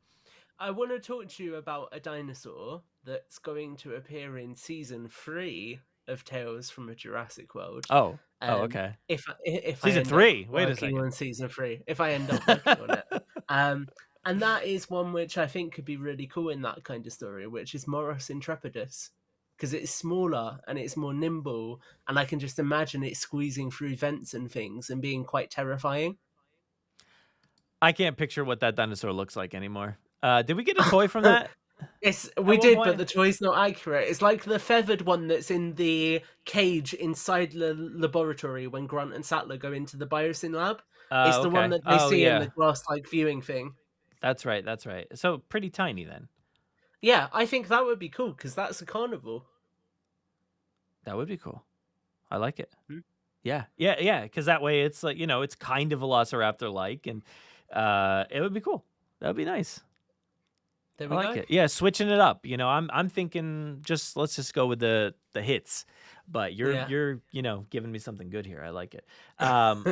I want to talk to you about a dinosaur that's going to appear in season 3 of Tales from a Jurassic World.
okay.
If I
Season
end up
3. Wait a
working
second.
on season 3, if I end up working on it, and that is one which I think could be really cool in that kind of story, which is Moros Intrepidus, because it's smaller and it's more nimble, and I can just imagine it squeezing through vents and things and being quite terrifying.
I can't picture what that dinosaur looks like anymore. Did we get a toy from that?
We
one
did,
point-
but the toy's not accurate. It's like the feathered one that's in the cage inside the laboratory when Grant and Sattler go into the biosyn lab. It's the one
Okay.
that they
Oh,
see
yeah.
in the glass-like viewing thing.
That's right. So pretty tiny then.
Yeah, I think that would be cool because that's a carnival.
That would be cool. I like it.
Hmm.
Yeah. Because that way it's like it's kind of Velociraptor-like, and it would be cool. That would be nice.
There
I
we
like
go.
it. Yeah, switching it up. I'm thinking let's just go with the hits. But you're giving me something good here. I like it.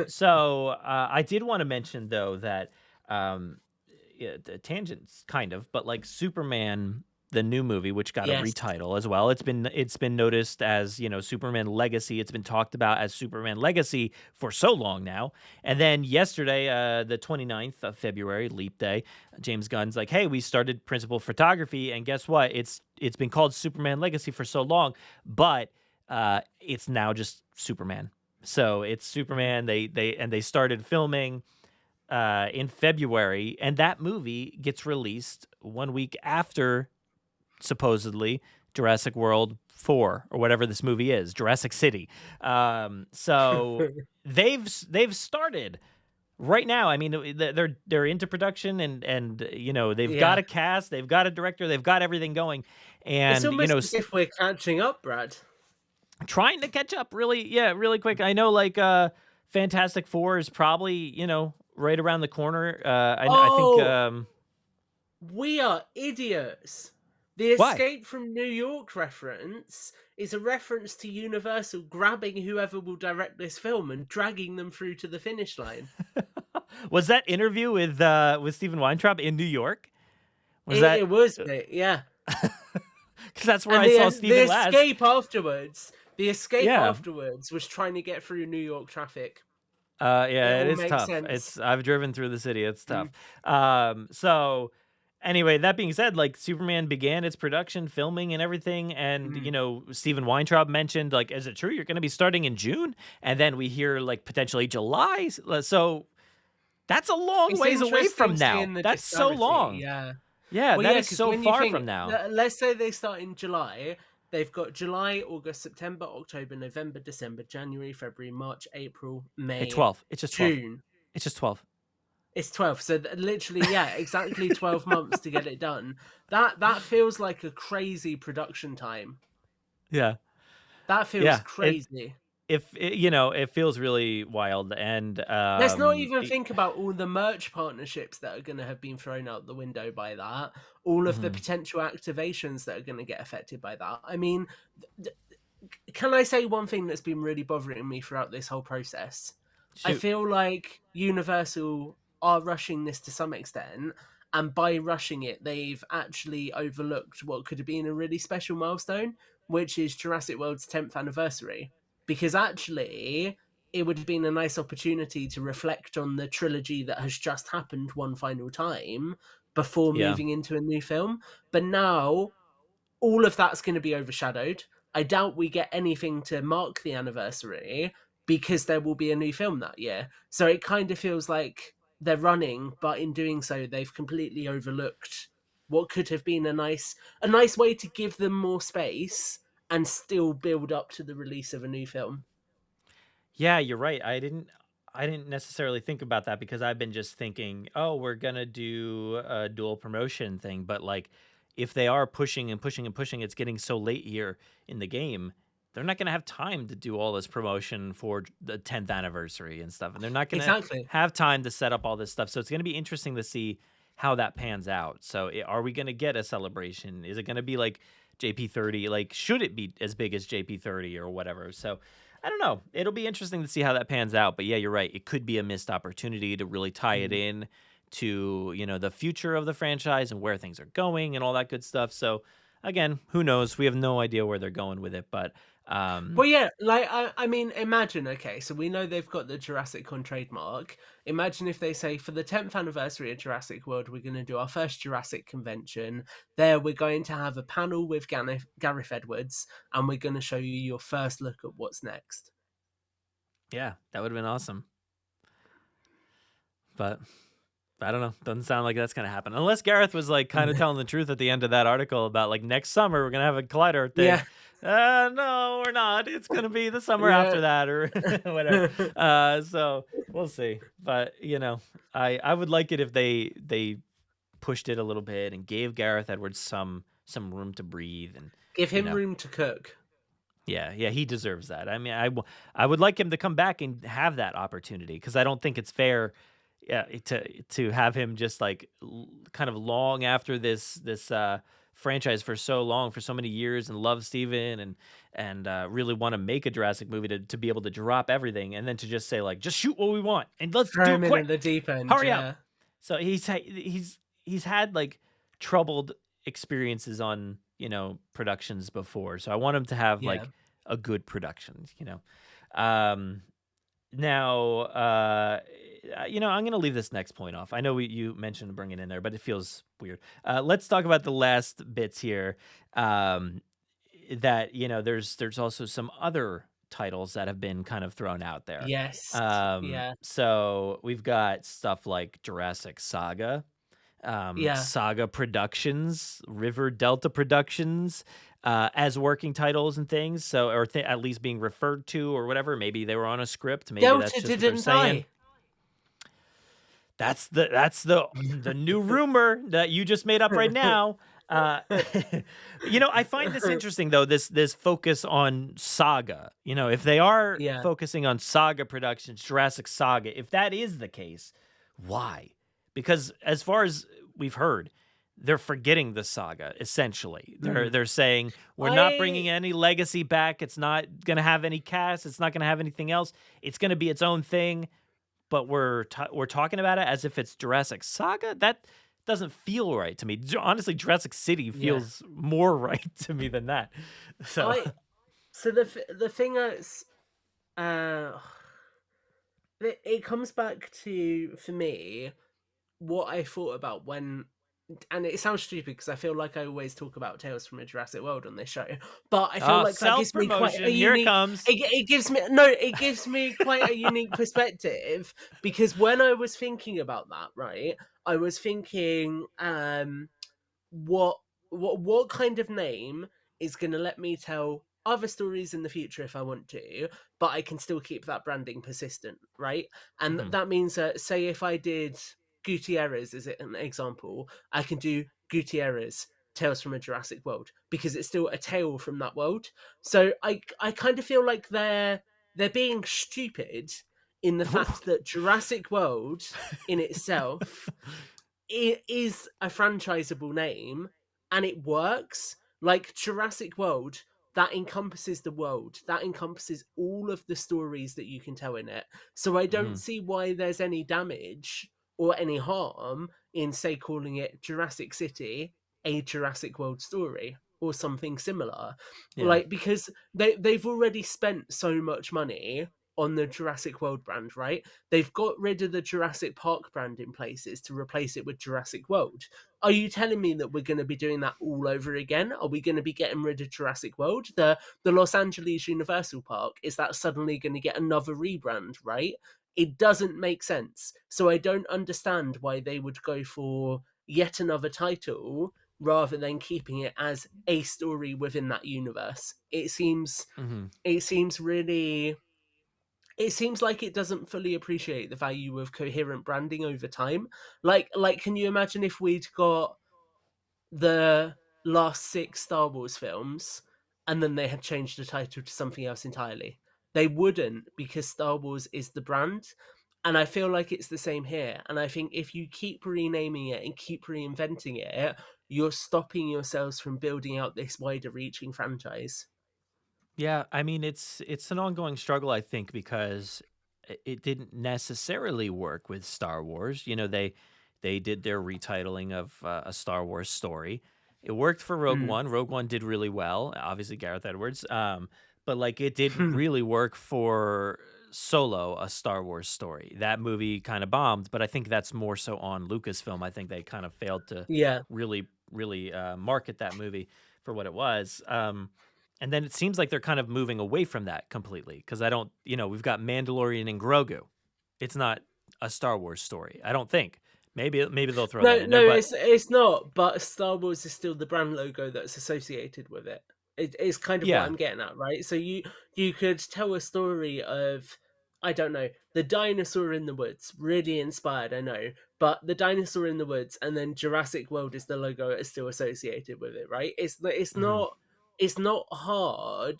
So I did want to mention though that the tangents kind of, but like Superman, the new movie, which got a
Yes.
retitle as well. It's been noticed as Superman Legacy. It's been talked about as Superman Legacy for so long now. And then yesterday, the 29th of February, Leap Day, James Gunn's like, hey, we started principal photography, and guess what? It's been called Superman Legacy for so long, but it's now just Superman. So it's Superman. They started filming in February, and that movie gets released 1 week after supposedly Jurassic World 4 or whatever this movie is, Jurassic City. So they've started right now. I mean, they're into production, and they've got a cast, they've got a director, they've got everything going, and
it's almost as if we're catching up, Brad.
Trying to catch up really quick. I know Fantastic Four is probably right around the corner. I think
we are idiots. The
Why?
Escape from New York reference is a reference to Universal grabbing whoever will direct this film and dragging them through to the finish line.
Was that interview with Stephen Weintraub in New York?
It was, yeah.
Because that's where I saw Stephen last.
The escape afterwards was trying to get through New York traffic.
It is tough.
Sense.
I've driven through the city. It's tough. So anyway, that being said, Superman began its production, filming, and everything, and Stephen Weintraub mentioned, is it true you're going to be starting in June? And then we hear potentially July. So that's a long ways away from now. That's so long.
Yeah,
that is so far from now.
Let's say they start in July. They've got July, August, September, October, November, December, January, February, March, April, May.
12. It's just 12.
June.
It's just 12.
It's 12. So literally, exactly 12 months to get it done. That feels like a crazy production time.
Yeah.
That feels crazy.
It feels really wild. And
let's not even think about all the merch partnerships that are going to have been thrown out the window by that. All of the potential activations that are going to get affected by that. I mean, can I say one thing that's been really bothering me throughout this whole process? Shoot. I feel like Universal are rushing this to some extent, and by rushing it, they've actually overlooked what could have been a really special milestone, which is Jurassic World's 10th anniversary. Because actually, it would have been a nice opportunity to reflect on the trilogy that has just happened one final time before moving into a new film. But now, all of that's going to be overshadowed. I doubt we get anything to mark the anniversary because there will be a new film that year. So it kind of feels like they're running, but in doing so, they've completely overlooked what could have been a nice way to give them more space and still build up to the release of a new film.
Yeah, you're right. I didn't necessarily think about that because I've been just thinking, oh, we're gonna do a dual promotion thing. But if they are pushing and pushing and pushing, it's getting so late here in the game, they're not gonna have time to do all this promotion for the 10th anniversary and stuff, and they're not gonna have time to set up all this stuff. So it's gonna be interesting to see how that pans out. So are we gonna get a celebration? Is it gonna be like JP30? Should it be as big as JP30 or whatever? So I don't know. It'll be interesting to see how that pans out. But yeah, you're right. It could be a missed opportunity to really tie it in to, the future of the franchise and where things are going and all that good stuff. So again, who knows? We have no idea where they're going with it, but
well, yeah, I mean, imagine, okay, so we know they've got the Jurassic trademark. Imagine if they say, for the 10th anniversary of Jurassic World, we're going to do our first Jurassic convention. There, we're going to have a panel with Gareth Edwards, and we're going to show you your first look at what's next.
Yeah, that would have been awesome. But I don't know. Doesn't sound like that's going to happen. Unless Gareth was kind of telling the truth at the end of that article about next summer, we're going to have a Collider thing. Yeah. No, we're not. It's going to be the summer after that or whatever. So we'll see. But, I would like it if they pushed it a little bit and gave Gareth Edwards some room to breathe and
give him room to cook.
Yeah, he deserves that. I mean, I would like him to come back and have that opportunity because I don't think it's fair to have him just kind of long after this franchise for so long, for so many years, and love Steven and really want to make a Jurassic movie to be able to drop everything and then to just say just shoot what we want and let's
throw
do
him
it quick.
in the deep end.
Hurry up. So he's had troubled experiences on productions before, so I want him to have a good production. Now, I'm going to leave this next point off. I know you mentioned bringing it in there, but it feels weird. Let's talk about the last bits here. that, there's also some other titles that have been kind of thrown out there.
Yes. Yeah.
So we've got stuff like Jurassic Saga,
Yeah.
Saga Productions, River Delta Productions, as working titles and things. So, or at least being referred to or whatever. Maybe they were on a script. Maybe
Delta
that's just what they're
didn't
saying.
die.
That's the new rumor that you just made up right now. I find this interesting though. This focus on Saga. If they are
Yeah.
focusing on Saga Productions, Jurassic Saga, if that is the case, why? Because as far as we've heard, they're forgetting the saga. Essentially, they're saying we're not bringing any legacy back. It's not going to have any cast. It's not going to have anything else. It's going to be its own thing. But we're talking about it as if it's Jurassic Saga. That doesn't feel right to me. Honestly, Jurassic City feels more right to me than that. So
the thing is, it comes back to, for me, what I thought about when, and it sounds stupid because I feel like I always talk about Tales from a Jurassic World on this show, but I feel like that gives me quite a
Here
unique.
it comes.
It gives me quite a unique perspective, because when I was thinking about that, right, I was thinking, what kind of name is going to let me tell other stories in the future if I want to, but I can still keep that branding persistent, right? And that means that, say, if I did Gutierrez as an example, I can do Gutierrez Tales from a Jurassic World, because it's still a tale from that world. So I kind of feel like they're being stupid in the fact that Jurassic World in itself is a franchisable name and it works. Like Jurassic World, that encompasses the world, that encompasses all of the stories that you can tell in it. So I don't see why there's any damage or any harm in, say, calling it Jurassic City, a Jurassic World story, or something similar. Like, because they've already spent so much money on the Jurassic World brand, right? They've got rid of the Jurassic Park brand in places to replace it with Jurassic World. Are you telling me that we're going to be doing that all over again? Are we going to be getting rid of Jurassic World? The Los Angeles Universal Park, is that suddenly going to get another rebrand, right? It doesn't make sense. So I don't understand why they would go for yet another title rather than keeping it as a story within that universe. It seems really... It seems like it doesn't fully appreciate the value of coherent branding over time. Like, can you imagine if we'd got the last 6 Star Wars films and then they had changed the title to something else entirely? They wouldn't, because Star Wars is the brand. And I feel like it's the same here. And I think if you keep renaming it and keep reinventing it, you're stopping yourselves from building out this wider reaching franchise.
Yeah, I mean, it's an ongoing struggle, I think, because it didn't necessarily work with Star Wars. They did their retitling of a Star Wars story. It worked for Rogue One. Rogue One did really well. Obviously, Gareth Edwards. But like, it didn't really work for Solo, a Star Wars story. That movie kind of bombed, but I think that's more so on Lucasfilm. I think they kind of failed to really market that movie for what it was. And then it seems like they're kind of moving away from that completely, because we've got Mandalorian and Grogu. It's not a Star Wars story, I don't think. Maybe they'll throw that in there.
No, it's not. But Star Wars is still the brand logo that's associated with it. It's kind of what I'm getting at, right? So you could tell a story of, I don't know, the dinosaur in the woods, really inspired, I know, but the dinosaur in the woods, and then Jurassic World is the logo that's still associated with it, right? It's not hard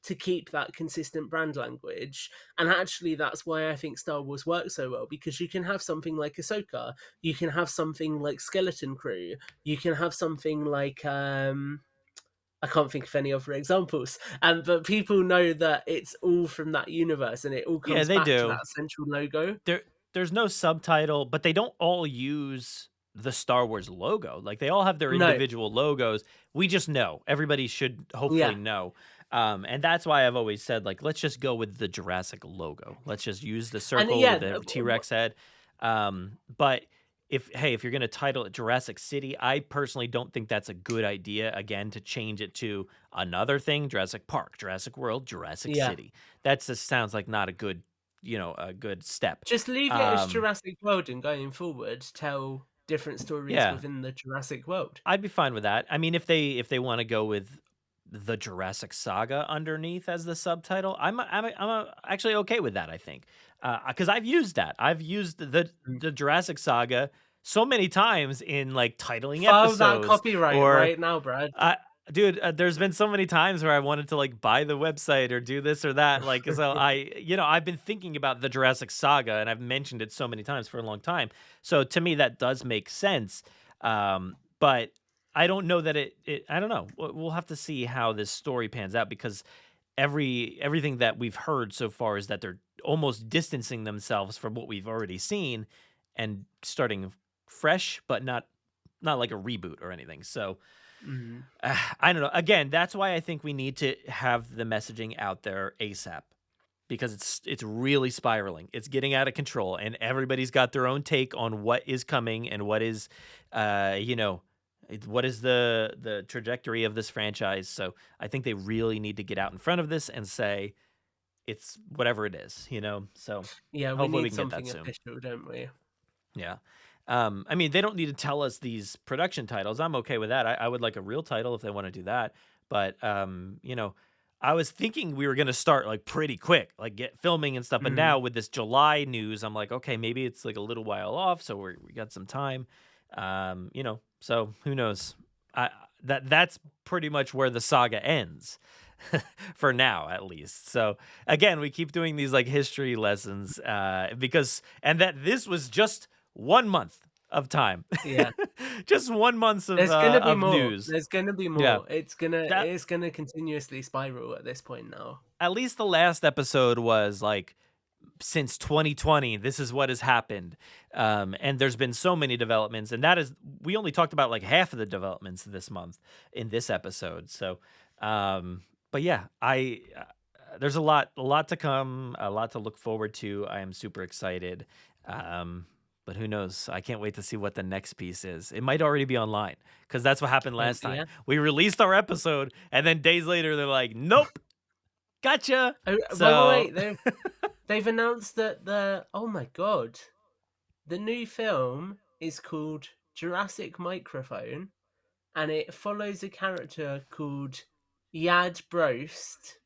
to keep that consistent brand language. And actually, that's why I think Star Wars works so well, because you can have something like Ahsoka, you can have something like Skeleton Crew, you can have something like... I can't think of any other examples, but people know that it's all from that universe, and it all comes back to that central logo.
There's no subtitle, but they don't all use the Star Wars logo. Like, they all have their individual logos. We just know. Everybody should hopefully know. And that's why I've always said, like, let's just go with the Jurassic logo. Let's just use the circle with the T-Rex head. But if you're going to title it Jurassic City, I personally don't think that's a good idea, again, to change it to another thing, Jurassic Park, Jurassic World, Jurassic
Yeah.
City. That just sounds like not a good, a good step.
Just leave it as Jurassic World, and going forward, tell different stories within the Jurassic World.
I'd be fine with that. I mean, if they want to go with the Jurassic Saga underneath as the subtitle, I'm actually okay with that, I think. Because I've used that. I've used the Jurassic Saga so many times in like titling episodes.
File that copyright right now, Brad.
Dude, there's been so many times where I wanted to like buy the website or do this or that. Like, so I've been thinking about the Jurassic Saga, and I've mentioned it so many times for a long time. So to me, that does make sense. But I don't know that I don't know. We'll have to see how this story pans out, because everything that we've heard so far is that they're almost distancing themselves from what we've already seen and starting fresh, but not like a reboot or anything. So I don't know. Again, that's why I think we need to have the messaging out there ASAP, because it's really spiraling. It's getting out of control, and everybody's got their own take on what is coming and what is, what is the trajectory of this franchise. So I think they really need to get out in front of this and say it's whatever it is, So
yeah,
hopefully
we need
can get that
something
soon.
official, don't we?
Yeah. I mean, they don't need to tell us these production titles. I'm okay with that. I would like a real title if they want to do that. But, I was thinking we were going to start like pretty quick, like get filming and stuff. But now with this July news, I'm like, okay, maybe it's like a little while off. So we got some time, so who knows? That's pretty much where the saga ends. For now, at least. So again, we keep doing these like history lessons because this was just 1 month of time.
Yeah,
just 1 month of
there's gonna be more
news.
There's gonna be more.
Yeah.
It's gonna continuously spiral at this point now.
At least the last episode was like, since 2020, this is what has happened. And there's been so many developments, and we only talked about like half of the developments this month in this episode. So but yeah, there's a lot to come, a lot to look forward to. I am super excited. But who knows? I can't wait to see what the next piece is. It might already be online, because that's what happened last time. We released our episode, and then days later they're like, "Nope, gotcha."
Wait, they've announced that oh my god, the new film is called Jurassic Microphone, and it follows a character called Yad Brost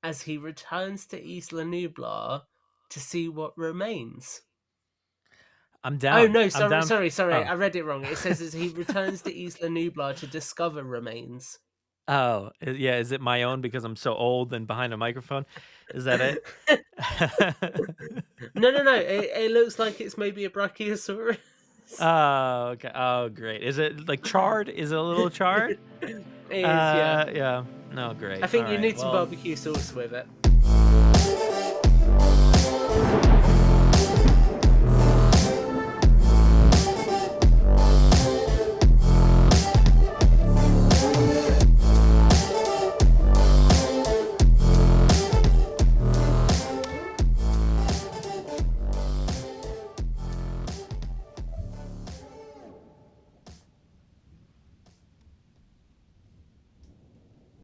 as he returns to Isla Nublar to see what remains.
I'm down.
Oh no, sorry.
Oh.
I read it wrong. It says as he returns to Isla Nublar to discover remains.
Oh, yeah. Is it my own because I'm so old and behind a microphone? Is that it?
No. It looks like it's maybe a Brachiosaurus.
Oh, okay. Oh, great. Is it like charred? Is it a little charred?
It is, yeah.
Yeah. No, great.
I think
All
you
right,
need some barbecue sauce with it.